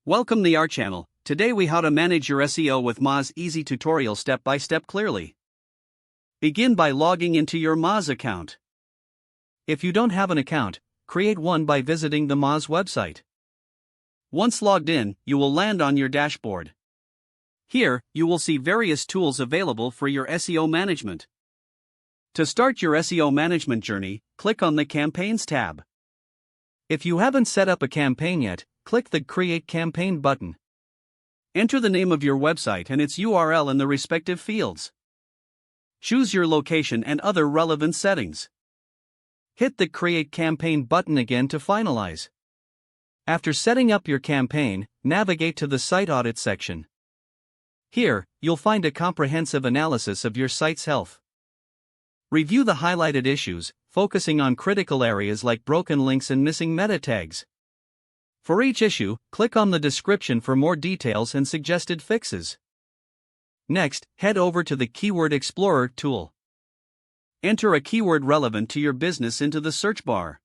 Welcome to our channel. Today we how to manage your SEO with Moz easy tutorial step by step clearly. Begin by logging into your Moz account. If you don't have an account, create one by visiting the Moz website. Once logged in, you will land on your dashboard. Here, you will see various tools available for your SEO management. To start your SEO management journey, click on the Campaigns tab. If you haven't set up a campaign yet, click the Create Campaign button. Enter the name of your website and its URL in the respective fields. Choose your location and other relevant settings. Hit the Create Campaign button again to finalize. After setting up your campaign, navigate to the Site Audit section. Here, you'll find a comprehensive analysis of your site's health. Review the highlighted issues, focusing on critical areas like broken links and missing meta tags. For each issue, click on the description for more details and suggested fixes. Next, head over to the Keyword Explorer tool. Enter a keyword relevant to your business into the search bar.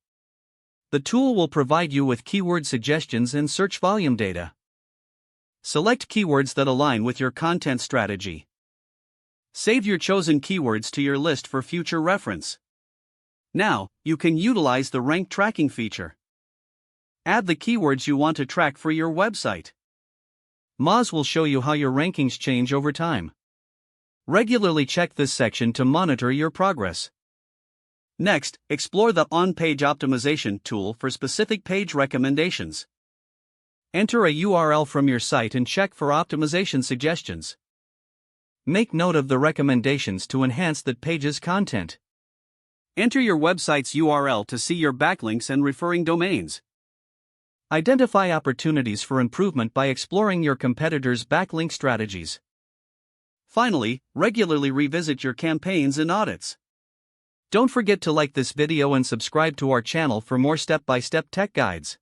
The tool will provide you with keyword suggestions and search volume data. Select keywords that align with your content strategy. Save your chosen keywords to your list for future reference. Now, you can utilize the rank tracking feature. Add the keywords you want to track for your website. Moz will show you how your rankings change over time. Regularly check this section to monitor your progress. Next, explore the On-Page Optimization tool for specific page recommendations. Enter a URL from your site and check for optimization suggestions. Make note of the recommendations to enhance that page's content. Enter your website's URL to see your backlinks and referring domains. Identify opportunities for improvement by exploring your competitors' backlink strategies. Finally, regularly revisit your campaigns and audits. Don't forget to like this video and subscribe to our channel for more step-by-step tech guides.